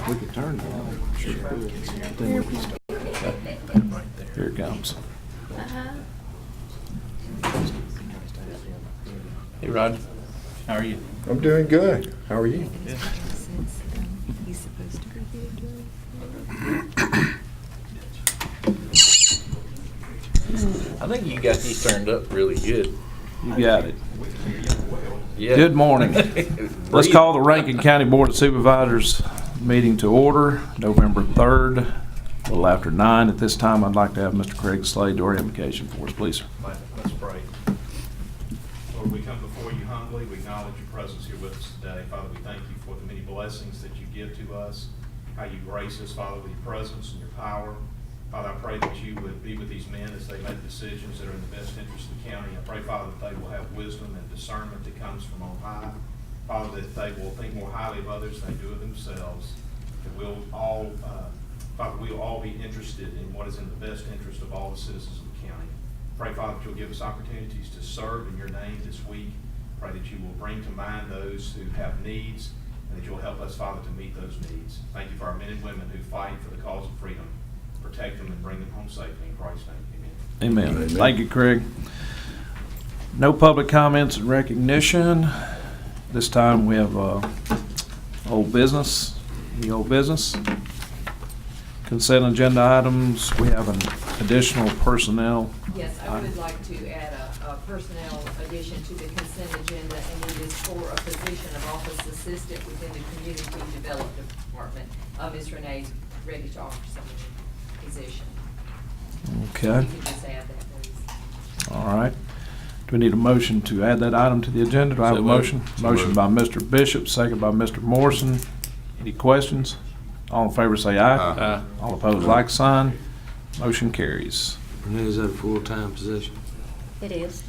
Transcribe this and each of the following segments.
We could turn it on. Sure. Then we can start. Here it comes. Hey, Rod. How are you? I'm doing good. How are you? Yeah. He's supposed to review I think you got these turned up really good. You got it. Yeah. Good morning. Let's call the Rankin County Board of Supervisors meeting to order, November 3rd, a little after 9. At this time, I'd like to have Mr. Craig Slade do our invocation for us, please, sir. Let's pray. Lord, we come before you humbly. We acknowledge your presence here with us today. Father, we thank you for the many blessings that you give to us, how you grace us, Father, with your presence and your power. Father, I pray that you would be with these men as they make decisions that are in the best interest of the county. I pray, Father, that they will have wisdom and discernment that comes from on high. Father, that they will think more highly of others than they do of themselves. That we'll all, Father, we'll all be interested in what is in the best interest of all the citizens of the county. Pray, Father, that you'll give us opportunities to serve in your name this week. Pray that you will bring to mind those who have needs, and that you'll help us, Father, to meet those needs. Thank you for our men and women who fight for the cause of freedom. Protect them and bring them home safely. In Christ's name, amen. Amen. Thank you, Craig. No public comments and recognition. This time we have old business. Any old business? Consent agenda items. We have an additional personnel. Yes, I would like to add a personnel addition to the consent agenda, and it is for a position of office assistant within the Community Development Department. Ms. Renee's ready to offer some position. Okay. You can just add that, please. All right. Do we need a motion to add that item to the agenda? Do I have a So motion? moved. Motion by Mr. Bishop, second by Mr. Morrison. Any questions? All in favor say aye. Aye. All opposed, like sign. Motion carries. Renee, is that a full-time position? It is.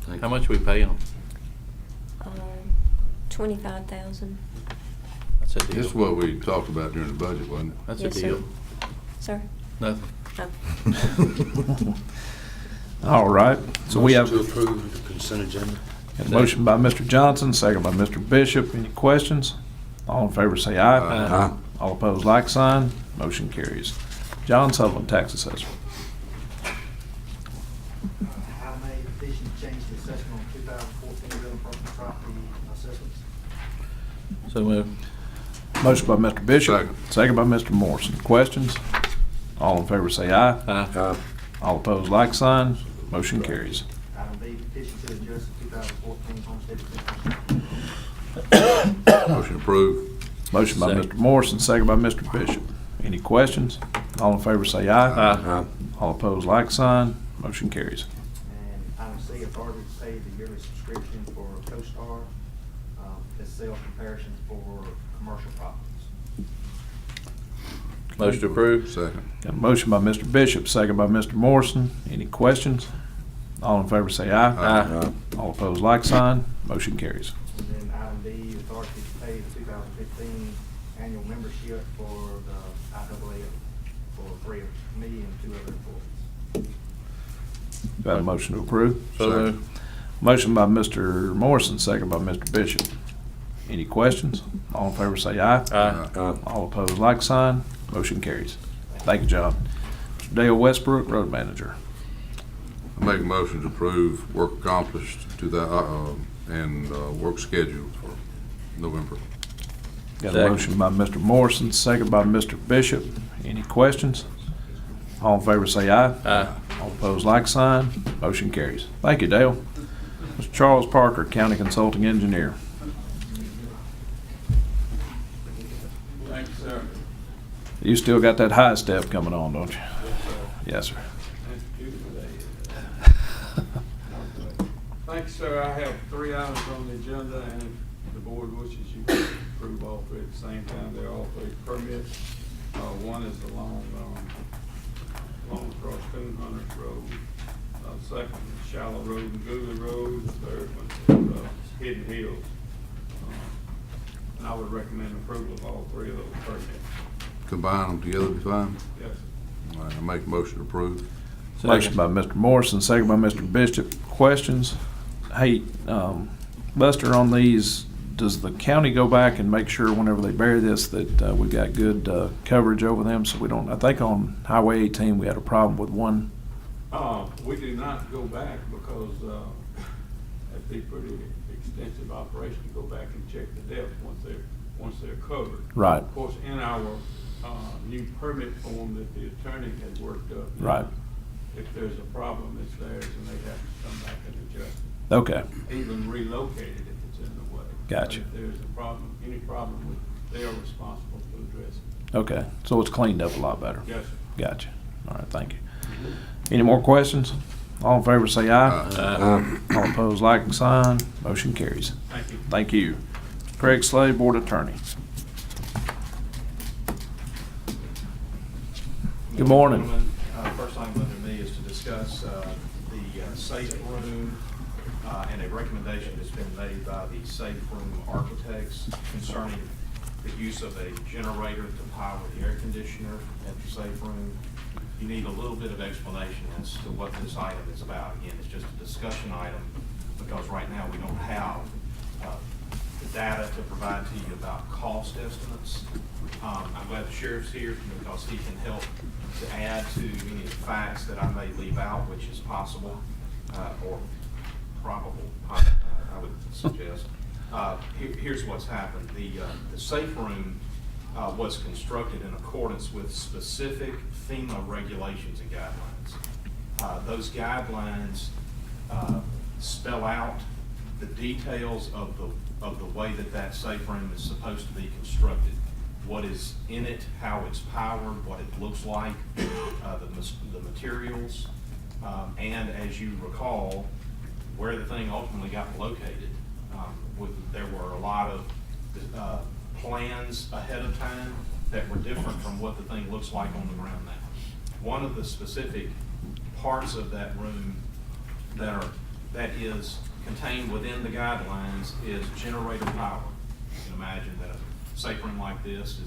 Thank How you. much we pay them? 25,000. That's a This is deal. what we talked about during the budget, wasn't it? That's a Yes, sir. deal. Sir? Nothing. Oh. All right. So we have Motion to approve the consent agenda. a motion by Mr. Johnson, second by Mr. Bishop. Any questions? All in favor say aye. Aye. All opposed, like sign. Motion carries. John Sullivan, tax assessor. I made a petition to change the assessment on 2014 real and personal property assessments. So moved. Motion by Mr. Bishop. Second. Second by Mr. Morrison. Questions? All in favor say aye. Aye. All opposed, like sign. Motion carries. Item B, petition to adjust the 2014 homestead exemption. Motion approved. Motion by Second. Mr. Morrison, second by Mr. Bishop. Any questions? All in favor say aye. Aye. All opposed, like sign. Motion carries. And item C, authority to pay the yearly subscription for CoStar, as sales comparisons for commercial properties. Motion to approve. Second. Got a motion by Mr. Bishop, second by Mr. Morrison. Any questions? All in favor say aye. Aye. All opposed, like sign. Motion carries. And then item D, authority to pay the 2015 annual membership for the IAA for 3 of me and 2 other employees. Do I have a motion to approve? So moved. Motion by Mr. Morrison, second by Mr. Bishop. Any questions? All in favor say aye. Aye. All opposed, like sign. Motion carries. Thank you, John. Mr. Dale Westbrook, Road Manager. I make a motion to approve work accomplished to that, and work scheduled for November. Got a Second. motion by Mr. Morrison, second by Mr. Bishop. Any questions? All in favor say aye. Aye. All opposed, like sign. Motion carries. Thank you, Dale. Mr. Charles Parker, County Consulting Engineer. Thank you, sir. You still got that high step coming on, don't you? Yes, sir. That's a beautiful day. Thank you, sir. I have 3 items on the agenda, and if the board wishes, you can approve all 3 at the same time. They're all 3 permits. One is along across Coon Hunters Road. Second, is Shallow Road and Goulet Road. The third one is Hidden Hills. And I would recommend approval of all 3 of those permits. Combine them together, be fine. Yes, sir. All right, I make a motion to approve. Motion by Mr. Morrison, second by Mr. Bishop. Questions? Hey, Buster, on these, does the county go back and make sure whenever they bury this that we got good coverage over them so we don't, I think on Highway 18 we had a problem with one. We do not go back because, that'd be pretty extensive operation to go back and check the depth once they're covered. Right. Of course, in our, new permit form that the attorney had worked up. Right. If there's a problem, it's theirs and they have to come back and adjust it. Okay, Even relocate it if it's in the way. Gotcha. But if there's a problem, any problem with, they are responsible to address it. okay, so it's cleaned up a lot better. Yes, sir. Gotcha. All right, thank you. Any more questions? All in favor say aye. All opposed, like sign. Motion carries. Thank you. Thank you. Craig Slade, Board Attorney. Good morning. Gentlemen, first item under me is to discuss the safe room and a recommendation that's been made by the safe room architects concerning the use of a generator to power the air conditioner at the safe room. You need a little bit of explanation as to what this item is about. Again, it's just a discussion item because right now we don't have the data to provide to you about cost estimates. I'm glad the sheriff's here because he can help to add to any of the facts that I may leave out, which is possible or probable, I would suggest. Here's what's happened. The safe room was constructed in accordance with specific FEMA regulations and guidelines. Those guidelines spell out the details of the way that safe room is supposed to be constructed. What is in it, how it's powered, what it looks like, the materials, and as you recall, where the thing ultimately got located. There were a lot of plans ahead of time that were different from what the thing looks like on the ground now. One of the specific parts of that room that is contained within the guidelines is generator power. You can imagine that a safe room like this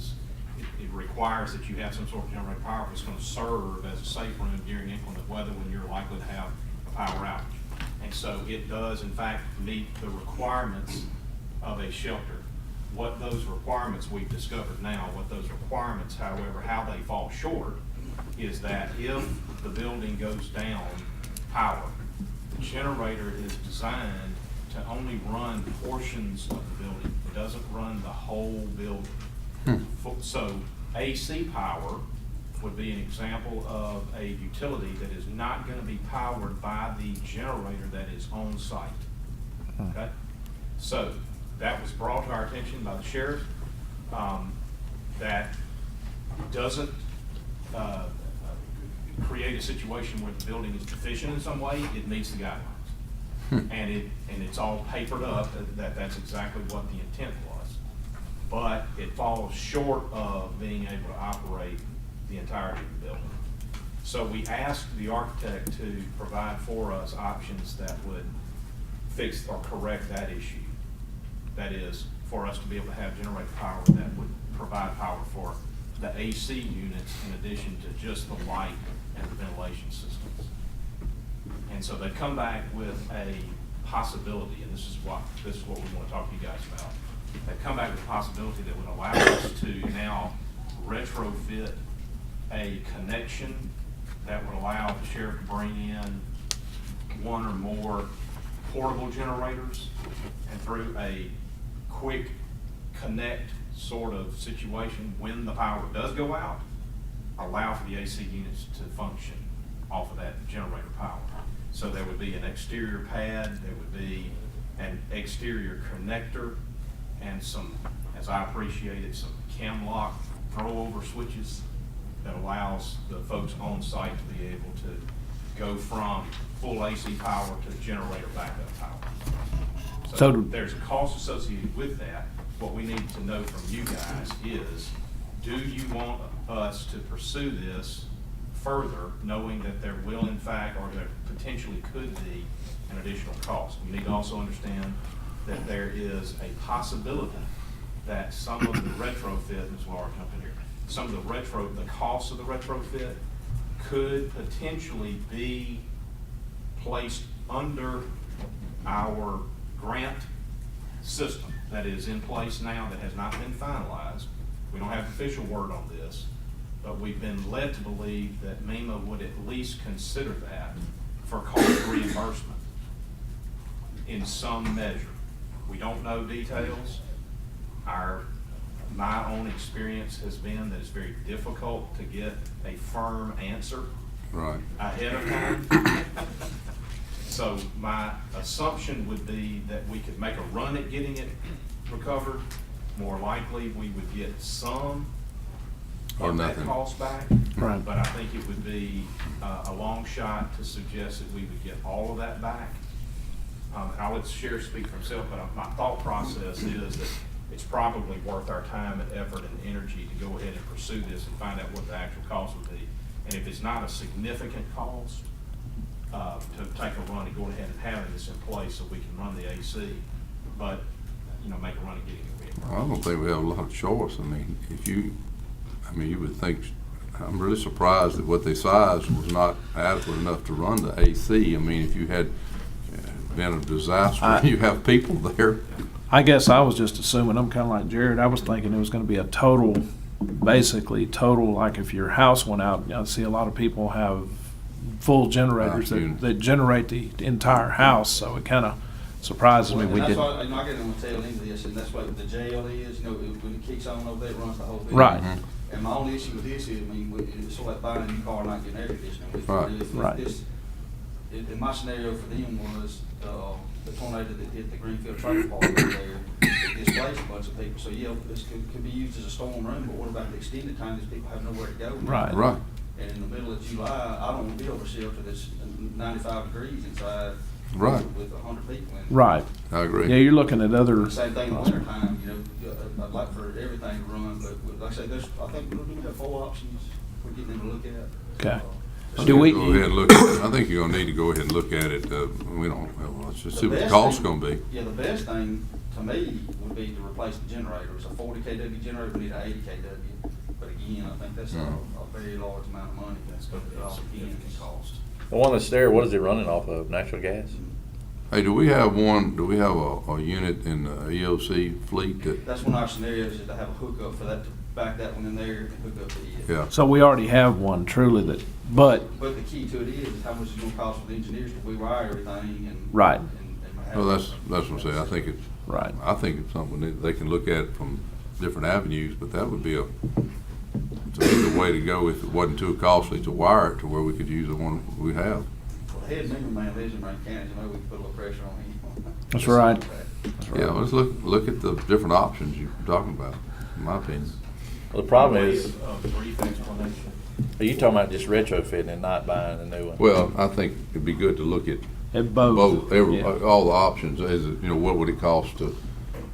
it requires that you have some sort of generator power that's going to serve as a safe room during inclement weather when you're likely to have a power outage. And so it does, in fact, meet the requirements of a shelter. What those requirements we've discovered now, what those requirements, however, how they fall short, is that if the building goes down power, the generator is designed to only run portions of the building. It doesn't run the whole building. So AC power would be an example of a utility that is not going to be powered by the generator that is on site. Okay? So that was brought to our attention by the sheriff. That doesn't create a situation where the building is deficient in some way. It meets the guidelines. And it's all papered up that that's exactly what the intent was. But it falls short of being able to operate the entirety of the building. So we asked the architect to provide for us options that would fix or correct that issue. That is, for us to be able to have generator power that would provide power for the AC units in addition to just the light and the ventilation systems. And so they come back with a possibility, and this is what we want to talk to you guys about. They come back with a possibility that would allow us to now retrofit a connection that would allow the sheriff to bring in one or more portable generators, and through a quick connect sort of situation, when the power does go out, allow for the AC units to function off of that generator power. So there would be an exterior pad, there would be an exterior connector, and some, as I appreciate it, some cam lock throw-over switches that allows the folks on site to be able to go from full AC power to generator backup power. So there's a cost associated with that. What we need to know from you guys is, do you want us to pursue this further, knowing that there will in fact, or there potentially could be, an additional cost? You need to also understand that there is a possibility that some of the retrofit, Ms. Laura, jump in here, some of the cost of the retrofit could potentially be placed under our grant system. that is in place now that has not been finalized. We don't have official word on this, but we've been led to believe that MEMA would at least consider that for cost reimbursement in some measure. We don't know details. My own experience has been that it's very difficult to get a firm answer Right. ahead of time. So my assumption would be that we could make a run at getting it recovered. More likely, we would get some Or of that nothing. cost back. Right. But I think it would be a long shot to suggest that we would get all of that back. And I'll let the sheriff speak for himself, but my thought process is that it's probably worth our time and effort and energy to go ahead and pursue this and find out what the actual cost would be. And if it's not a significant cost, to take a run at going ahead and having this in place so we can run the AC, but, make a run at getting it reimbursed. I don't think we have a lot of choice. I mean, you would think, I'm really surprised that what they sized was not adequate enough to run the AC. I mean, if you had been a disaster, you have people there. I guess I was just assuming, I'm kind of like Jared, I was thinking it was going to be a total, like if your house went out, I see a lot of people have full generators that generate the entire house, so it kind of surprises me we And that's didn't. why, I get on the tail end of this, and that's what the jail is, when it kicks on over there, it runs the whole building. Right. And my only issue with this is, it's sort of like buying a new car and not getting air conditioning. Right. Right. In my scenario for them was, the tornado that hit the Greenfield Trailer Park over there, it displaced a bunch of people. So, yeah, this could be used as a storm room, but what about the extended time these people have nowhere to go? Right. Right. And in the middle of July, I don't want to be over a shelter that's 95 degrees inside. Right. With 100 people in it. Right. I agree. Yeah, you're looking at other. Same thing in the winter time, I'd like for everything to run, but like I say, I think we're gonna have 4 options we're getting them to look at. Okay. I Do think we- Go ahead and look at it. I think you're gonna need to go ahead and look at it. We don't, well, let's just see what the best cost's thing- gonna be. Yeah, the best thing to me would be to replace the generator. It's a 40 kW generator, we need an 80 kW. But again, I think that's a very large amount of money. That's going to be a significant cost. The one that's there, what is it running off of? Natural gas? Hey, do we have a unit in the EOC fleet that, That's one of our scenarios, is to have a hookup for that, to back that one in there and hook up the. yeah, So we already have one truly but But the key to it is how much it's gonna cost for the engineers to rewire everything and. Right. and have- well, that's what I'm saying. right. I think it's something that they can look at from different avenues, but that would be to me, the way to go if it wasn't too costly to wire it to where we could use the one we have. Well, the head member man lives in Rankin County, we can put a little pressure on him. That's right. Yeah, let's look at the different options you're talking about, in my opinion. Well, the problem is, A brief explanation. are you talking about just retrofitting and not buying a new one? Well, I think it'd be good to look at At both. both, Yeah. all the options, what would it cost to,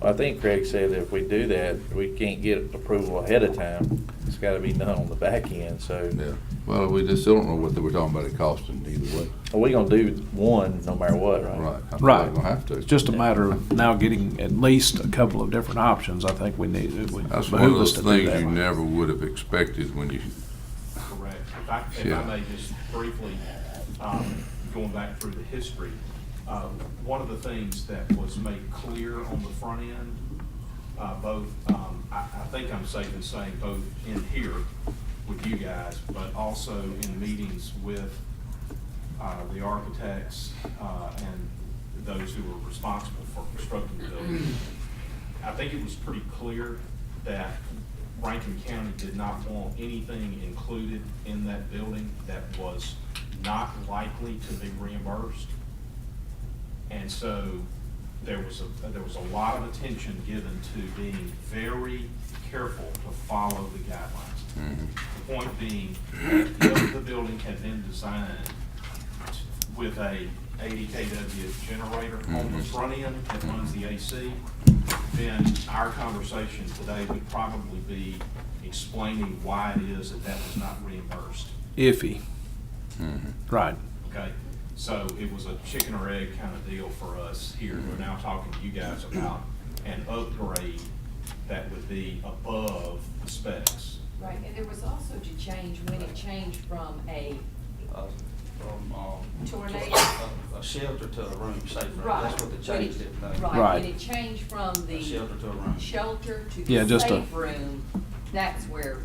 I think Craig said that if we do that, we can't get approval ahead of time. It's gotta be done on the back end, so. yeah. Well, we just still don't know what we're talking about it costing either way. Are we gonna do one no matter what, right? Right. I think Right. We're gonna have to. It's just a matter of now getting at least a couple of different options. I think we need. It would That's one behoove of us those to do things that. you never would have expected when you, Correct. If Yeah. I may just briefly, going back through the history, one of the things that was made clear on the front end, both, I think I'm safe in saying both in here with you guys, but also in meetings with the architects and those who were responsible for constructing the building. I think it was pretty clear that Rankin County did not want anything included in that building that was not likely to be reimbursed. And so there was a lot of attention given to being very careful to follow the guidelines. The point being, if the building had been designed with a 80 kW generator on the front end that runs the AC, then our conversation today would probably be explaining why it is that that was not reimbursed. Iffy. Right. Okay, so it was a chicken or egg kind of deal for us here. We're now talking to you guys about an upgrade that would be above the specs. Right, and there was also to change, when it changed from a from, Tornado. a shelter to a room, safe room. Right. That's what they changed it to. Right, Right. when it changed from A the shelter to a room. shelter to Yeah, the just a- safe room, that's where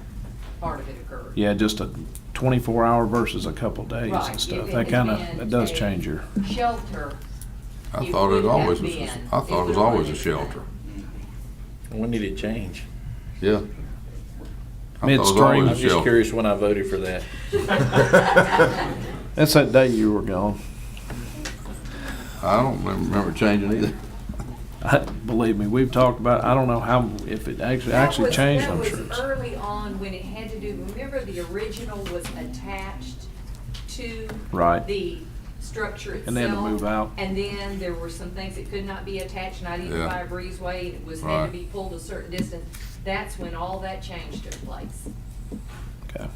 part of it occurred. Yeah, just a 24-hour versus a couple days Right, and stuff. if it That had kind of, been that does a change your, Shelter. I It thought it would have always was, been- I thought it was would have always a been- shelter. When did it change? Yeah. I thought it was Midstream. always I'm a just shelter. curious when I voted for that. that's that day you were gone. I don't remember changing either. Believe me, we've talked about, I don't know how, if it actually changed, I'm sure. That was early on when it had to do, remember the original was attached to Right. the structure itself? And then to move out. And then there were some things that could not be attached, not even Yeah. by a breezeway, and it was, had Right. to be pulled a certain distance. That's when all that change took place. Okay.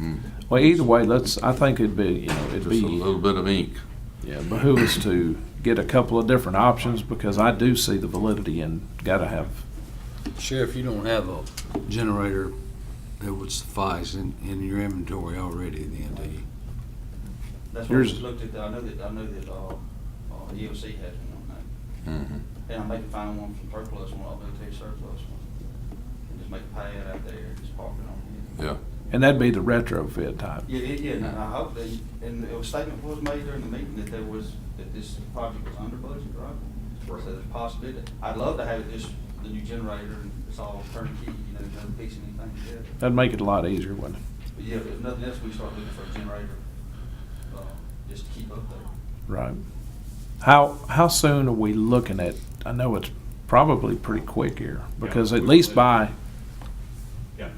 Mm. Well, either way, I think it'd be, you know, it'd Just a little be, bit of ink. yeah, behoove us to get a couple of different options, because I do see the validity and gotta have, Sheriff, you don't have a generator that would suffice in your inventory already then, do you? That's what I Yours- just looked at, I know that, EOC has one on that. Mhm. And I may find one from surplus, one I'll do too, surplus one. And just make a pad out there, just park it on it. Yeah. and that'd be the retrofit type. Yeah, and I hope that, and a statement was made during the meeting that that this project was under budget, right? So there's a possibility. I'd love to have it just, the new generator, and it's all turnkey, you know, no fixing anything together. That'd make it a lot easier, wouldn't it? But yeah, if nothing else, we start looking for a generator, just to keep up there. Right. How soon are we looking at, I know it's probably pretty quick here, because at least by, Yeah,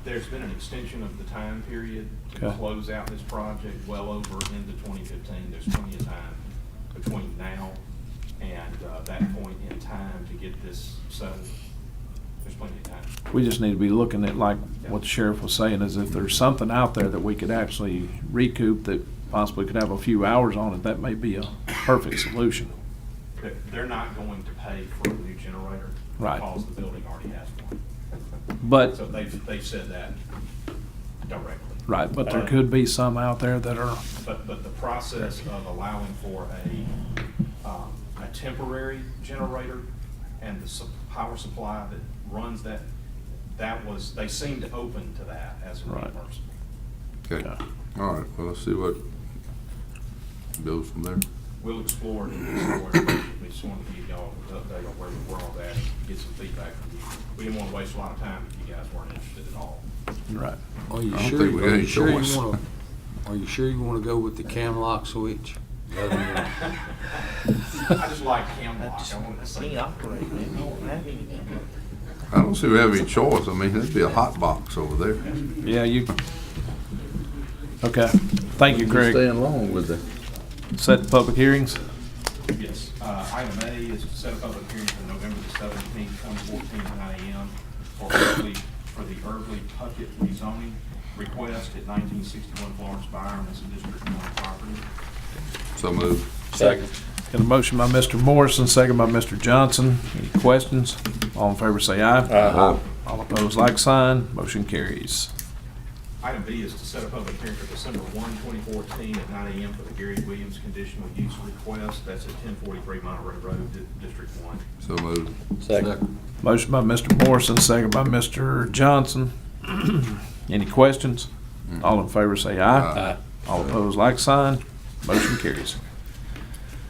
there's been an extension of the time period to Okay. close out this project well over into 2015. There's plenty of time between now and that point in time to get this settled. There's plenty of time. we just need to be looking at, like what the sheriff was saying, is if there's something out there that we could actually recoup that possibly could have a few hours on it, that may be a perfect solution. They're not going to pay for a new generator. Right. Because the building already has one. But, So they've said that directly. right, but there could be some out there that are, But the process of allowing for a temporary generator and the power supply that runs that was, they seemed open to that as a Right. reimbursement. Okay. Yeah. All right, well, let's see what goes from there. We'll explore it and explore it. We just wanted to give y'all an update on where the world at and get some feedback from you. We didn't want to waste a lot of time if you guys weren't interested at all. right. Are you I don't sure, think we got are any you sure choice. you wanna, are you sure you wanna go with the cam lock switch? Rather than- I just like cam lock. I wanted to see. I don't see we have any choice. I mean, there'd be a hot box over there. Yeah, okay. Thank you, Greg. Staying long with the. Set the public hearings. Yes, item A is to set a public hearing for November the 17th, 2014, at 9 a.m. for the Irvly Puckett rezoning request at 1961 Florence Byron as a District 1 property. So moved. Second. Got a motion by Mr. Morrison, second by Mr. Johnson. Any questions? All in favor say aye. Aye. All opposed, like sign. Motion carries. Item B is to set a public hearing for December 1, 2014, at 9 a.m. for the Gary Williams conditional use request. That's at 1043 Monterey Road, District 1. So moved. Second. Motion by Mr. Morrison, second by Mr. Johnson. Any questions? All in favor say aye. Aye. All opposed, like sign. Motion carries.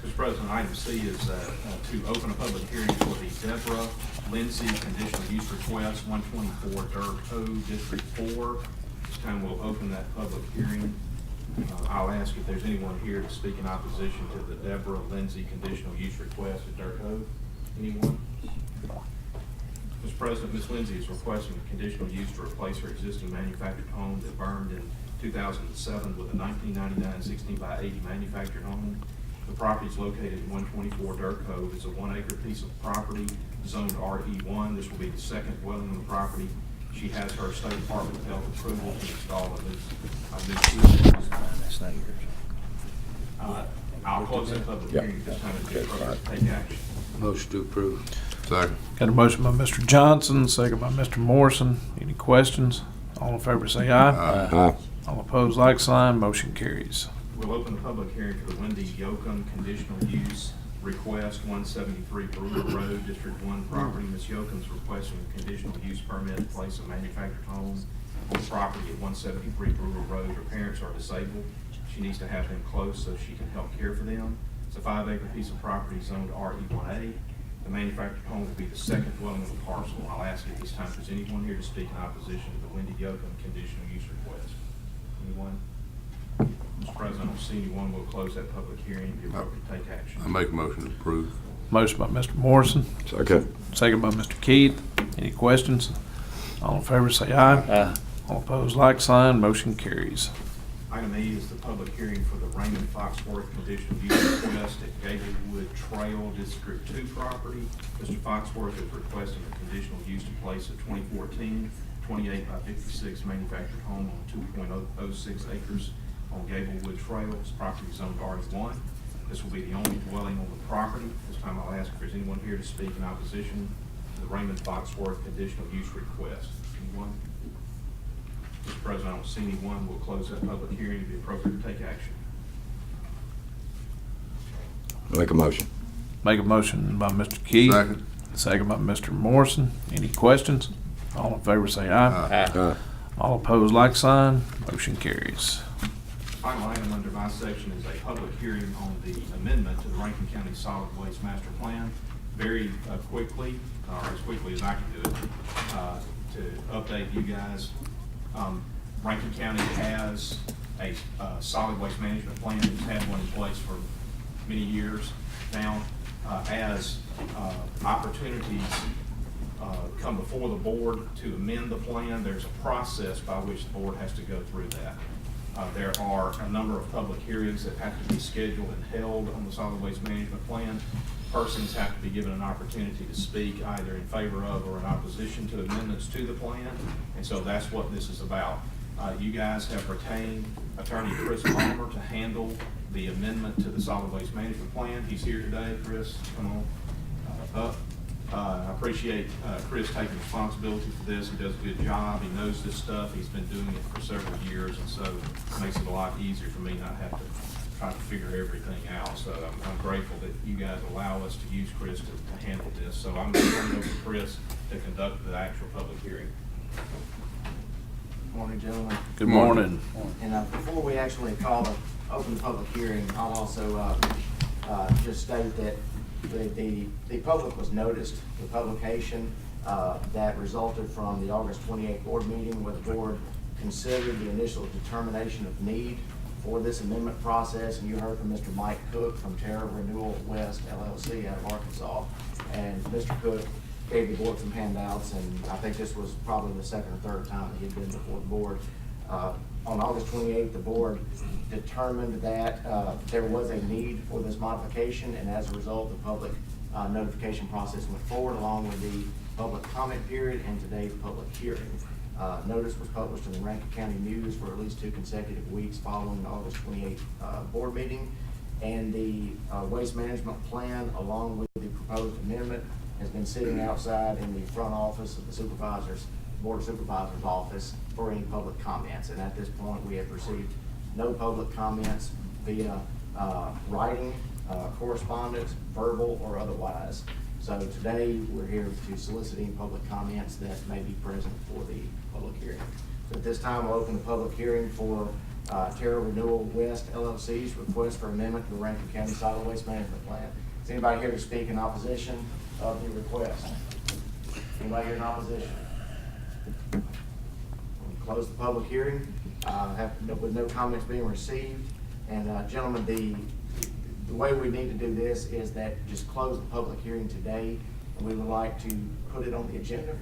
Mr. President, item C is to open a public hearing for the Deborah Lindsay conditional use request, 124 Dirk Cove, District 4. This time we'll open that public hearing. I'll ask if there's anyone here to speak in opposition to the Deborah Lindsay conditional use request at Dirk Cove. Anyone? Mr. President, Ms. Lindsay is requesting a conditional use to replace her existing manufactured home that burned in 2007 with a 1999 16 by 80 manufactured home. The property is located in 124 Dirt Cove. It's a 1 acre piece of property zoned RE1. This will be the second dwelling on the property. She has her State Department of Health approval to install a new sewer. That's not yours. I'll close the public hearing at this time and take action. Motion to approve. Second. Got a motion by Mr. Johnson, second by Mr. Morrison. Any questions? All in favor say aye. Aye. All opposed, like sign. Motion carries. We'll open the public hearing for the Wendy Yocum conditional use request, 173 Brewer Road, District 1 property. Ms. Yocum's requesting a conditional use permit to place a manufactured home on property at 173 Brewer Road. Her parents are disabled. She needs to have them close so she can help care for them. It's a 5-acre piece of property zoned RE1A. The manufactured home will be the second dwelling on the parcel. I'll ask at this time if there's anyone here to speak in opposition to the Wendy Yocum conditional use request. Anyone? Mr. President, I don't see anyone. We'll close that public hearing and be appropriate to take action. I make a motion to approve. Motion by Mr. Morrison, Second. second by Mr. Keith. Any questions? All in favor say aye. Aye. All opposed, like sign. Motion carries. Item E is the public hearing for the Raymond Foxworth conditional use request at Gablewood Trail District 2 property. Mr. Foxworth is requesting a conditional use to place a 2014 28 by 56 manufactured home on 2.06 acres on Gablewood Trail. This property is zoned R1. This will be the only dwelling on the property. This time I'll ask if there's anyone here to speak in opposition to the Raymond Foxworth conditional use request. Anyone? Mr. President, I don't see anyone. We'll close that public hearing and be appropriate to take action. Make a motion. Make a motion by Mr. Keith. Second. Second by Mr. Morrison. Any questions? All in favor say aye. Aye. All opposed, like sign. Motion carries. Final item under my section is a public hearing on the amendment to the Rankin County Solid Waste Master Plan. Very quickly, or as quickly as I can do it, to update you guys. Rankin County has a solid waste management plan. It's had one in place for many years now. As opportunities come before the board to amend the plan, there's a process by which the board has to go through that. There are a number of public hearings that have to be scheduled and held on the solid waste management plan. Persons have to be given an opportunity to speak either in favor of or in opposition to amendments to the plan, and so that's what this is about. You guys have retained Attorney Chris Palmer to handle the amendment to the solid waste management plan. He's here today. Chris, come on up. I appreciate Chris taking responsibility for this. He does a good job. He knows this stuff. He's been doing it for several years, and so it makes it a lot easier for me not have to try to figure everything out. So I'm grateful that you guys allow us to use Chris to handle this. So I'm going to turn it over to Chris to conduct the actual public hearing. Morning, gentlemen. Good morning. And before we actually open the public hearing, I'll also just state that the public was noticed. The publication that resulted from the August 28th board meeting where the board considered the initial determination of need for this amendment process, and you heard from Mr. Mike Cook from Terra Renewal West LLC out of Arkansas. And Mr. Cook gave the board some handouts, and I think this was probably the second or third time that he had been before the board. On August 28th, the board determined that there was a need for this modification, and as a result, the public notification process went forward along with the public comment period and today's public hearing. Notice was published in the Rankin County News for at least 2 consecutive weeks following the August 28th board meeting, and the waste management plan along with the proposed amendment has been sitting outside in the front office of the Board of Supervisors office for any public comments. And at this point, we have received no public comments via writing, correspondence, verbal, or otherwise. So today, we're here to solicit any public comments that may be present for the public hearing. So at this time, we'll open the public hearing for Terra Renewal West LLC's request for amendment to the Rankin County Solid Waste Management Plan. Is anybody here to speak in opposition of the request? Anybody here in opposition? We'll close the public hearing with no comments being received. And gentlemen, the way we need to do this is that just close the public hearing today, and we would like to put it on the agenda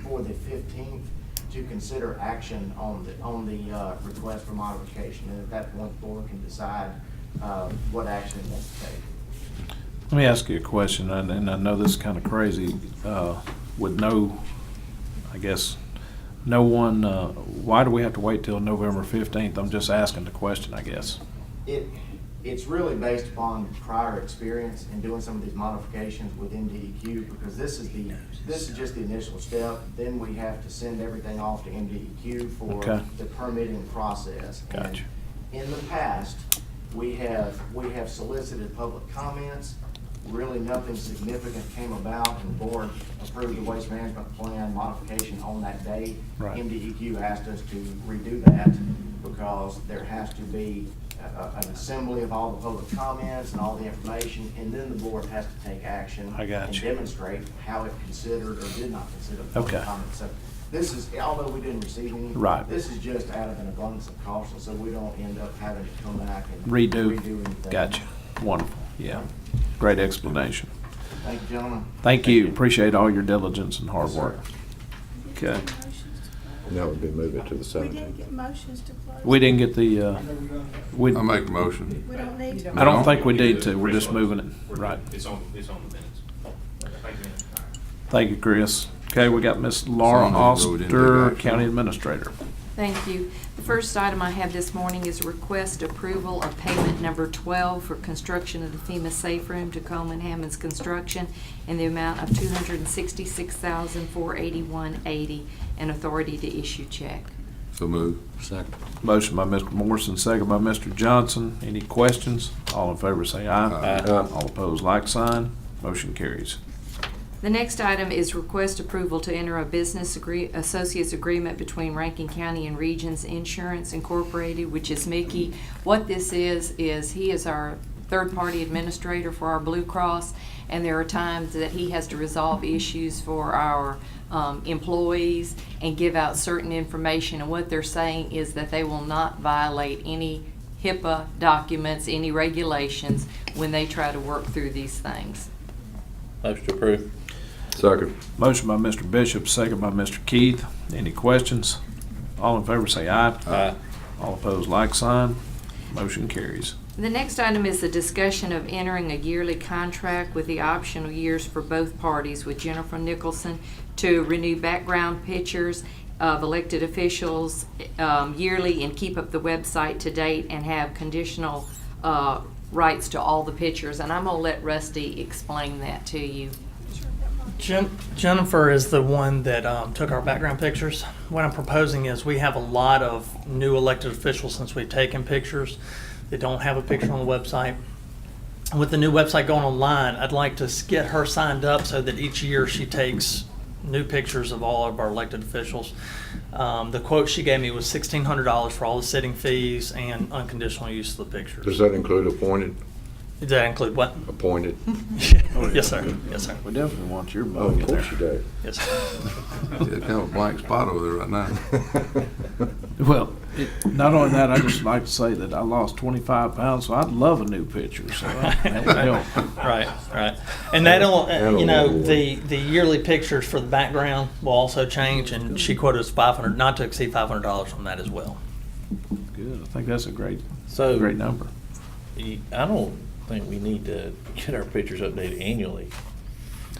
for the 15th to consider action on the request for modification. And at that point, the board can decide what action it wants to take. Let me ask you a question, and I know this is kind of crazy. With no, I guess, no one, why do we have to wait till November 15th? I'm just asking the question, I guess. It's really based upon prior experience in doing some of these modifications with MDEQ, because this is just the initial step. Then we have to send everything off to MDEQ for the permitting process. Gotcha. And in the past, We have solicited public comments. Really nothing significant came about, and the board approved the waste management plan modification on that day. Right. MDEQ asked us to redo that because there has to be an assembly of all the public comments and all the information, and then the board has to take action I got and you. demonstrate how it considered or did not consider the public Okay. comments. So this is, although we didn't receive any, Right. this is just out of an abundance of caution, so we don't end up having to come back and Redo. anything. Gotcha. Wonderful. Yeah. Great explanation. Thank you, gentlemen. Thank you. Appreciate all your diligence and hard Yes, sir. work. Okay. And that would be move it to the We didn't 17th. get motions to close. We didn't get the, I make a motion. We don't need to. I don't think we need to. We're just moving it. Right. It's on the minutes. Thank you. Thank you, Chris. Okay, we got Miss Laura Someone wrote in Oster, the County Administrator. Thank you. The first item I have this morning is request approval of payment number 12 for construction of the FEMA safe room to Coleman Hammond's Construction in the amount of $266,481.80 and authority to issue check. So move. Second. Motion by Mr. Morrison, second by Mr. Johnson. Any questions? All in favor say aye. Aye. All opposed, like sign. Motion carries. The next item is request approval to enter a business associates agreement between Rankin County and Regions Insurance Incorporated, which is Mickey. What this is he is our third-party administrator for our Blue Cross, and there are times that he has to resolve issues for our employees and give out certain information. And what they're saying is that they will not violate any HIPAA documents, any regulations when they try to work through these things. Motion approved. Second. Motion by Mr. Bishop, second by Mr. Keith. Any questions? All in favor say aye. Aye. All opposed, like sign. Motion carries. The next item is the discussion of entering a yearly contract with the optional years for both parties with Jennifer Nicholson to renew background pictures of elected officials yearly and keep up the website to date and have conditional rights to all the pictures. And I'm going to let Rusty explain that to you. Jennifer is the one that took our background pictures. What I'm proposing is we have a lot of new elected officials since we've taken pictures. They don't have a picture on the website. With the new website going online, I'd like to get her signed up so that each year she takes new pictures of all of our elected officials. The quote she gave me was $1,600 for all the sitting fees and unconditional use of the pictures. Does that include appointed? Does that include what? Appointed? Yes, sir. Yes, sir. We definitely want your Oh, mug of in there. course you do. Yes, sir. Yeah, kind of a blank spot over there right now. Well, not only that, I just like to say that I lost 25 pounds, so I'd love a new picture, so that would help. Right, right. And that'll, That'll you know, work. the yearly pictures for the background will also change, and she quoted us $500, not to exceed $500 on that as well. Good, I think that's a great So, number. I don't think we need to get our pictures updated annually.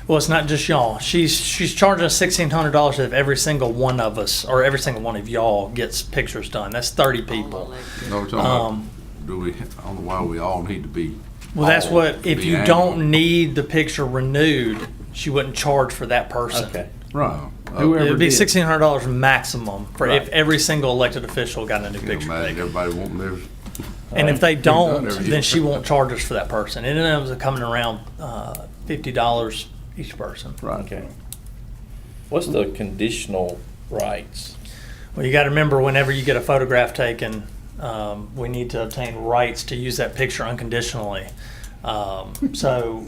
Well, it's not just y'all. She's charging us $1,600 if every single one of us, or every single one of y'all gets pictures done. That's 30 people. No, we're talking about, do we, I don't know why we all need to be. Well, that's all what, to if be you annual. don't need the picture renewed, she wouldn't charge for that person. Okay. Right. Oh, Whoever It would be did. $1,600 maximum for if Right. every single elected official got a new Can you picture imagine taken. everybody wanting theirs? And if they don't, Every then year. she won't charge us for that person. And it ends up coming around $50 each person. Right. Okay. What's the conditional rights? Well, you got to remember, whenever you get a photograph taken, we need to obtain rights to use that picture unconditionally. So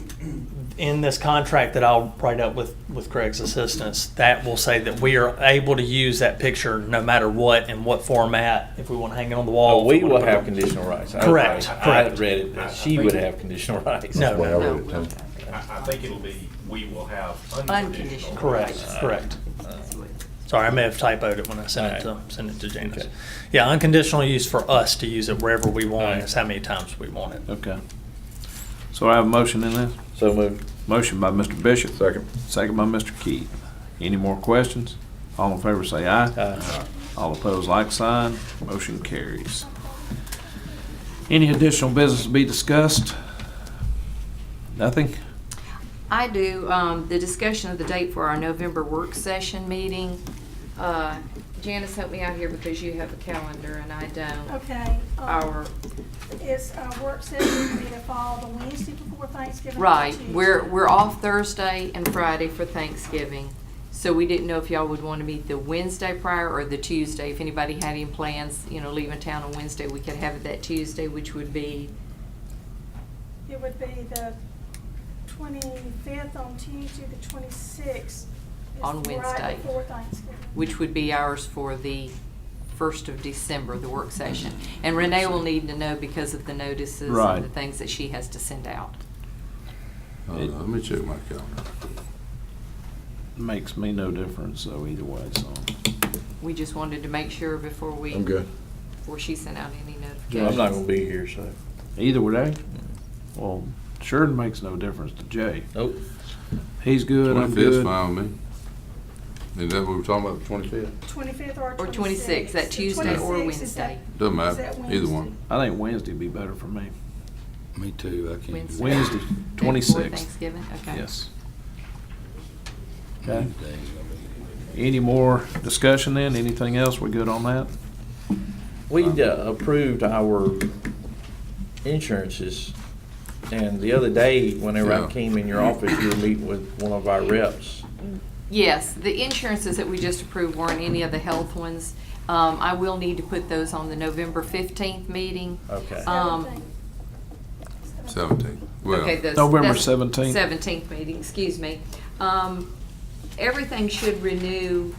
in this contract that I'll write up with Craig's assistance, that will say that we are able to use that picture no matter what, in what format, if we want to hang it on the wall. Oh, we if will want to have put it- conditional rights. Correct, I correct. read it that she would have conditional rights. No, Well, I no. read it too. I think it'll be, we will have Unconditional. Correct, correct. Sorry, I may have typoed it when I sent it to Janice. Okay. Yeah, unconditional use for us to use it wherever we want. Alright. It's how many times we want it. Okay. So I have a motion in this? So moved. Motion by Mr. Bishop. Second. Second by Mr. Keith. Any more questions? All in favor say aye. Aye. All opposed, like sign. Motion carries. Any additional business to be discussed? Nothing? I do. The discussion of the date for our November work session meeting. Janice, help me out here because you have a calendar and I don't. Okay. Our, Is work session going to fall the Wednesday before Thanksgiving? or right, Tuesday? we're off Thursday and Friday for Thanksgiving. So we didn't know if y'all would want to meet the Wednesday prior or the Tuesday. If anybody had any plans, leaving town on Wednesday, we could have it that Tuesday, which would be, It would be the 25th on Tuesday, the 26th. is On Wednesday. Right before Thanksgiving. which would be ours for the 1st of December, the work session. And Renee will need to know because of the notices Right. and the things that she has to send out. Let me check my calendar. Makes me no difference, so either way, so. We just wanted to make sure before we. I'm good. Before she sent out any notifications. I'm not gonna be here, so. Either way, well, sure makes no difference to Jay. Nope. He's good, I'm 25th's good. fine with me. Is that what we're talking about, the 25th? 25th or 26th. Or 26th, that The Tuesday or 26th, is Wednesday. Doesn't is matter, that either Wednesday? one. I think Wednesday would be better for me. Me too, I can't do Wednesday. that. Wednesday, Day before 26th. Thanksgiving, okay. Yes. Okay. Wednesday's gonna be- Any more discussion then? Anything else? We good on that? We approved our insurances, and the other day, whenever I Yeah. came in your office, you were meeting with one of our reps. Yes, the insurances that we just approved weren't any of the health ones. I will need to put those on the November 15th meeting. Okay. 17th. Well, Okay, November that's 17th. 17th meeting, excuse me. Everything should renew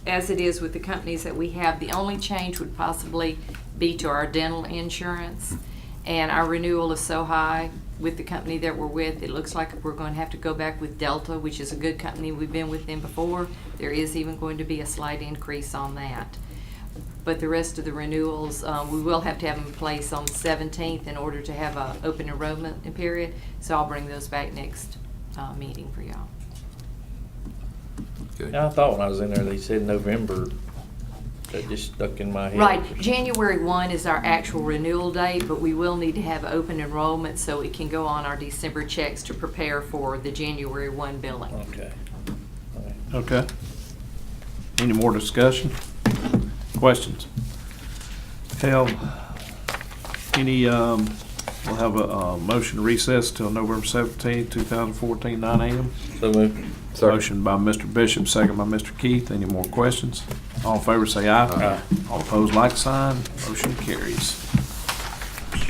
as it is with the companies that we have. The only change would possibly be to our dental insurance. And our renewal is so high with the company that we're with, it looks like we're going to have to go back with Delta, which is a good company. We've been with them before. There is even going to be a slight increase on that. But the rest of the renewals, we will have to have them in place on the 17th in order to have an open enrollment period. So I'll bring those back next meeting for y'all. okay. Yeah, I thought when I was in there, they said November. That just stuck in my head. Right, January 1 is our actual renewal date, but we will need to have open enrollment so it can go on our December checks to prepare for the January 1 billing. Okay. All right. Okay. Any more discussion? Questions? Hell, we'll have a motion to recess till November 17th, 2014, 9 a.m. So moved. Motion by Mr. Bishop, second by Mr. Keith. Any more questions? All in favor say aye. Aye. All opposed, like sign. Motion carries.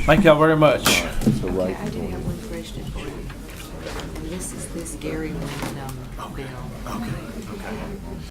Thank y'all very much. So right. I do have one question for you. And this is this Gary Lynn bill.